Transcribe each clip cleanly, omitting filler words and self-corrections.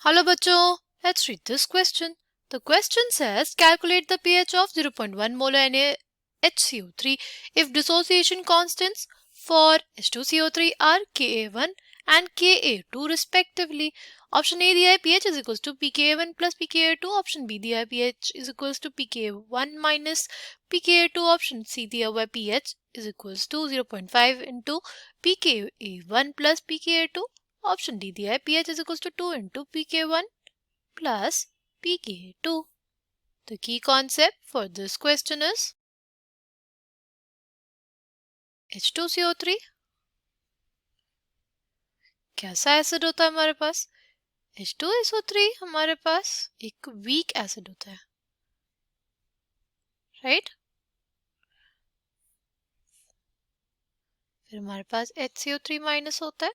Hello बच्चों, let's read this question. The question says calculate the pH of 0.1 molar NaHCO3 if dissociation constants for H2CO3 are Ka1 and Ka2 respectively. Option A दिया है pH is equals to pKa1 plus pKa2. Option B दिया है pH is equals to pKa1 minus pKa2. Option C दिया हुआ है pH is equals to 0.5 into pKa1 plus pKa2. Option D दिया है pH is equals to 2 into pK1 plus pK2. The key concept for this question is H2CO3 कैसा acid होता है हमारे पास? H2SO3 हमारे पास एक वीक एसिड होता है, राइट? फिर हमारे पास HCO3 माइनस होता है,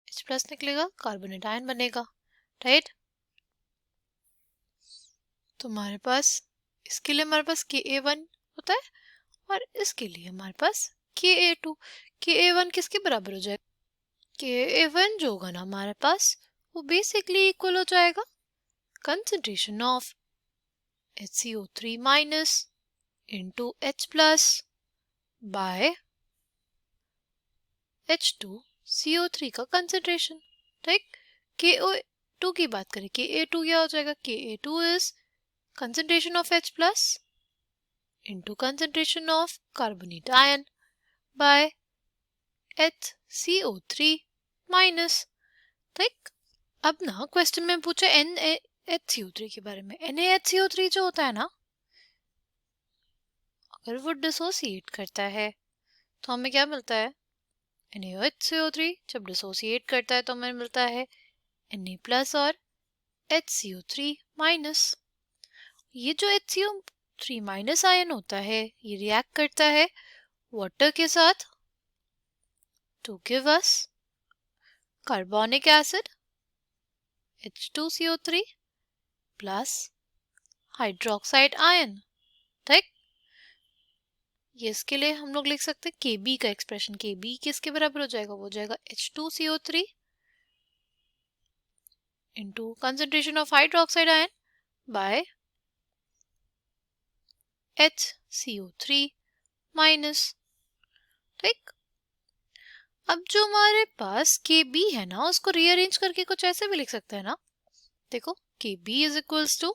H प्लस निकलेगा, कार्बोनेट आयन बनेगा, राइट? तो हमारे पास इसके लिए हमारे पास Ka1 होता है और इसके लिए हमारे पास Ka2. Ka1 किसके बराबर हो जाएगा? Ka1 जो होगा ना हमारे पास वो बेसिकली इक्वल हो जाएगा concentration of HCO3 minus into H plus by H2CO3 का कंसंट्रेशन, ठीक? Ka2 की बात करें, Ka2 क्या हो जाएगा? Ka2 is concentration of H plus into concentration of carbonate ion by HCO3 minus, ठीक? अब ना क्वेश्चन में पूछा NaHCO3 के बारे में. NaHCO3 जो होता है ना, अगर वो डिसोसिएट करता है तो हमें क्या मिलता है? NaOH जब डिसोसिएट करता है तो हमें मिलता है Na प्लस और HCO3 माइनस. ये जो HCO3 माइनस आयन होता है ये रिएक्ट करता है वाटर के साथ to give us carbonic acid H2CO3 plus hydroxide ion, ठीक? ये इसके लिए हम लोग लिख सकते हैं Kb का एक्सप्रेशन. Kb किसके बराबर हो जाएगा? वो हो जाएगा H2CO3 into concentration of hydroxide ion by HCO3 minus, ठीक? अब जो हमारे पास Kb है ना उसको रीअरेंज करके कुछ ऐसे भी लिख सकते हैं ना. देखो Kb is equals to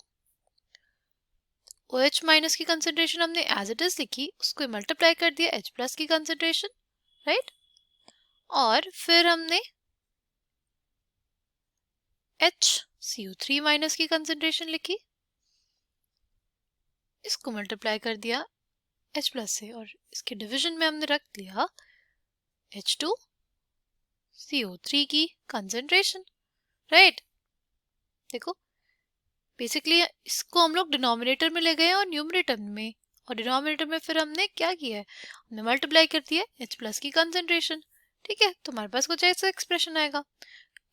OH minus की कंसेंट्रेशन हमने एज इट इज लिखी, उसको मल्टीप्लाई कर दिया H प्लस की कंसेंट्रेशन, राइट? और फिर हमने HCO3 माइनस की कंसेंट्रेशन लिखी, इसको मल्टीप्लाई कर दिया H प्लस से और इसके डिवीजन में हमने रख दिया H2CO3 की कंसेंट्रेशन, राइट? देखो बेसिकली इसको हम लोग डिनोमिनेटर में ले गए और न्यूमरेटर में, और डिनोमिनेटर में फिर हमने क्या किया है? हमने मल्टीप्लाई कर दिया H प्लस की कंसेंट्रेशन, ठीक है? तो हमारे पास कुछ ऐसा एक्सप्रेशन आएगा.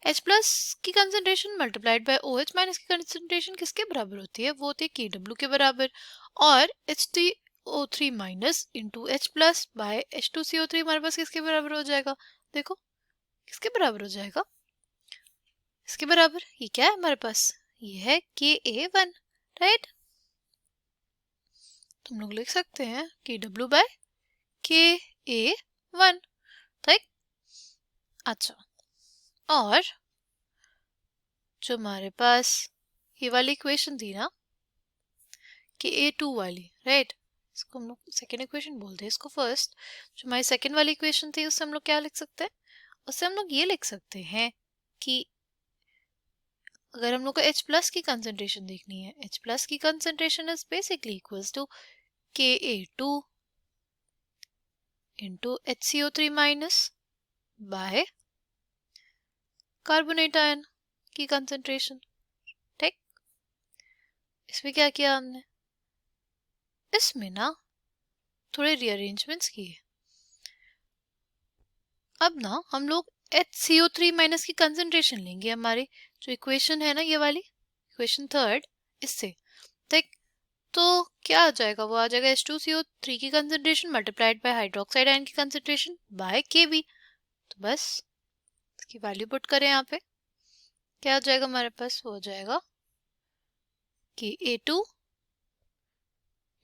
H प्लस की concentration multiplied by OH minus की कंसेंट्रेशन किसके बराबर होती है? वो होती है KW के बराबर. और HTO3 minus into H plus by H2CO3 हमारे पास किसके बराबर हो जाएगा? देखो किसके बराबर हो जाएगा? इसके बराबर. ये क्या है हमारे पास? ये है Ka1, राइट? तो हम लोग लिख सकते हैं KW बाय Ka1, ठीक? अच्छा, और जो हमारे पास ये वाली इक्वेशन थी ना Ka2 वाली, राइट? इसको हम लोग सेकेंड इक्वेशन बोलते हैं इसको फर्स्ट. जो हमारी सेकेंड वाली इक्वेशन थी उससे हम लोग क्या लिख सकते हैं? उससे हम लोग ये लिख सकते हैं कि अगर हम लोग को H प्लस की कंसेंट्रेशन देखनी है, H प्लस की concentration is basically equals to Ka2 into HCO3 minus by carbonate ion की कंसेंट्रेशन, ठीक? इसमें क्या किया हमने? इसमें ना थोड़े रीअरेंजमेंट्स किए. अब ना हम लोग HCO3 माइनस की कंसेंट्रेशन लेंगे, हमारी जो इक्वेशन है ना ये वाली इक्वेशन थर्ड, इससे, ठीक? तो क्या आ जाएगा? वो आ जाएगा H2CO3 की concentration multiplied by hydroxide ion की कंसेंट्रेशन बाय Kb. तो बस इसकी वैल्यू पुट करें यहाँ पे, क्या हो जाएगा हमारे पास, वो हो जाएगा Ka2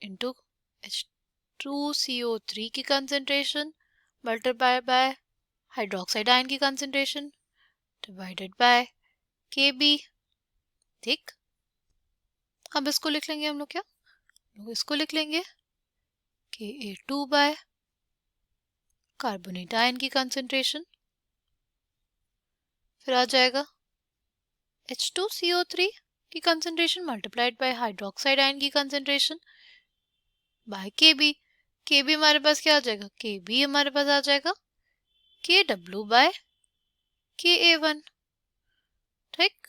इंटू H2CO3 की concentration multiply by hydroxide ion की कंसेंट्रेशन डिवाइडेड बाय Kb। ठीक, अब इसको लिख लेंगे हम लोग, क्या लोग इसको लिख लेंगे Ka2 बाय कार्बोनेट आयन की कंसेंट्रेशन, फिर आ जाएगा H2CO3 की concentration multiplied by hydroxide ion की कंसेंट्रेशन बाय Kb। Kb हमारे पास क्या आ जाएगा, Kb हमारे पास आ जाएगा Kw बाय Ka1। ठीक,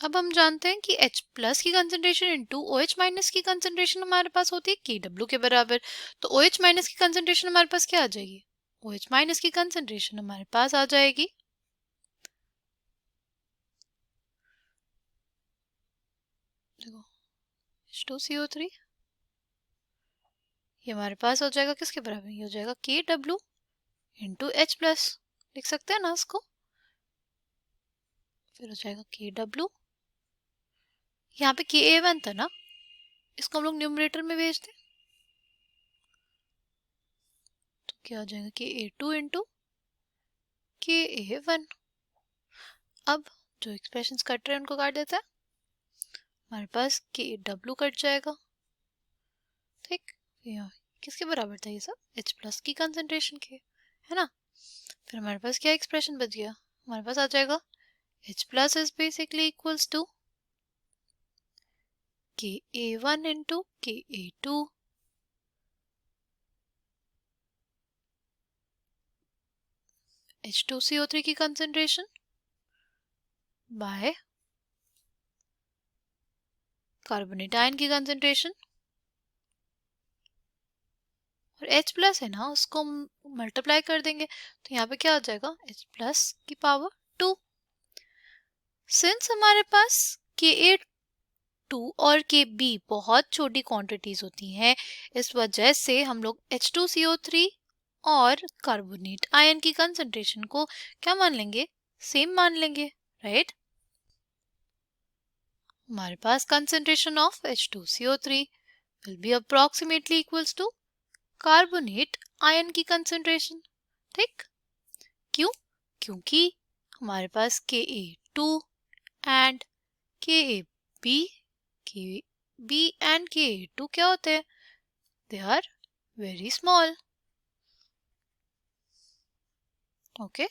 अब हम जानते हैं कि H प्लस की कंसेंट्रेशन इंटू OH माइनस की कंसेंट्रेशन हमारे पास होती है Kw के बराबर। तो OH माइनस की कंसेंट्रेशन हमारे पास क्या आ जाएगी, OH माइनस की कंसेंट्रेशन हमारे पास आ जाएगी देखो H2CO3, ये हमारे पास हो जाएगा किसके बराबर, ये हो जाएगा Kw इंटू H प्लस, लिख सकते हैं ना इसको, फिर हो जाएगा Kw, यहाँ पे Ka1 था ना, इसको हम लोग न्यूमरेटर में भेज दें तो क्या हो जाएगा Ka2 इंटू Ka1। अब जो एक्सप्रेशंस कट रहे हैं उनको काट देते हैं, हमारे पास Kw कट जाएगा। ठीक, किसके बराबर था ये सब, H प्लस की कंसेंट्रेशन के, है ना। फिर हमारे पास क्या एक्सप्रेशन बच गया, हमारे पास आ जाएगा H plus is basically equals to Ka1 into Ka2 H2CO3 की कंसेंट्रेशन बाय कार्बोनेट आयन की कंसेंट्रेशन, और H प्लस है ना उसको मल्टीप्लाई कर देंगे तो यहाँ पे क्या आ जाएगा H प्लस की पावर 2। सिंस हमारे पास Ka2 और Kb बहुत छोटी क्वांटिटीज होती हैं, इस वजह से हम लोग H2CO3 और कार्बोनेट आयन की कंसेंट्रेशन को क्या मान लेंगे, सेम मान लेंगे, राइट। हमारे पास concentration of H2CO3 will be approximately equals to carbonate ion की कंसेंट्रेशन। ठीक, क्यों, क्योंकि हमारे पास Ka2 and Kb and Ka2 क्या होते हैं, they are very small. Okay,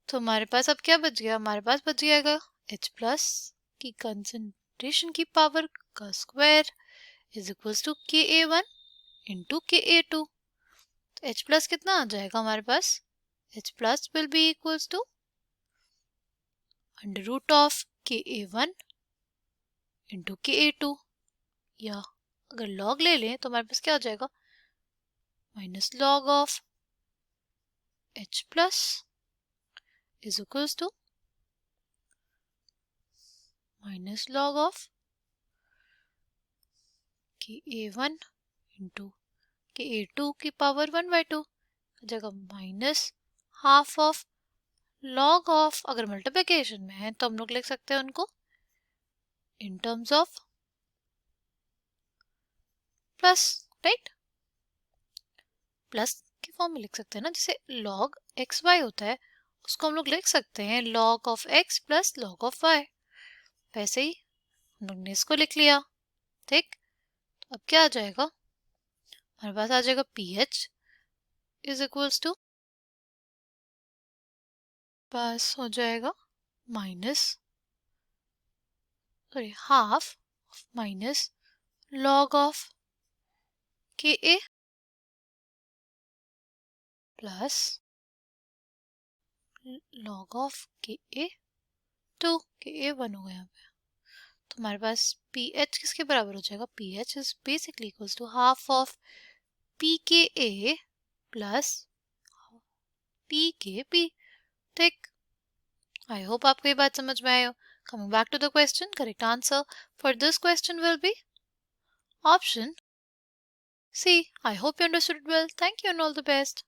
तो हमारे पास अब क्या बच गया, हमारे पास बच जाएगा H प्लस की कंसेंट्रेशन की पावर का square is equals to Ka1 into Ka2। तो H प्लस कितना आ जाएगा हमारे पास, H plus will be equals to under root of Ka1 into Ka2, या अगर लॉग ले लें तो हमारे पास क्या हो जाएगा, minus log of H plus is equals to minus log of Ka1 into Ka2 की पावर 1/2 जगह minus half of log of, अगर मल्टीप्लिकेशन में है तो हम लोग लिख सकते हैं उनको in terms of plus, right, plus की फॉर्म में लिख सकते हैं ना, जैसे log xy होता है उसको हम लोग लिख सकते हैं log of x plus log of y, वैसे ही हम लोग ने इसको लिख लिया। ठीक, तो अब क्या आ जाएगा, हमारे पास आ जाएगा pH इज इक्वल्स टू, पास हो जाएगा minus sorry half minus log of Ka plus log of Ka2, Ka1 हो गया यहाँ पे। तो हमारे पास pH किसके बराबर हो जाएगा, pH is basically equals to half of pKa plus pKb। ठीक, आई होप आपको ये बात समझ में आए हो। Coming back to the question, correct answer for this question will be option C. I hope you understood it well. Thank you and all the best.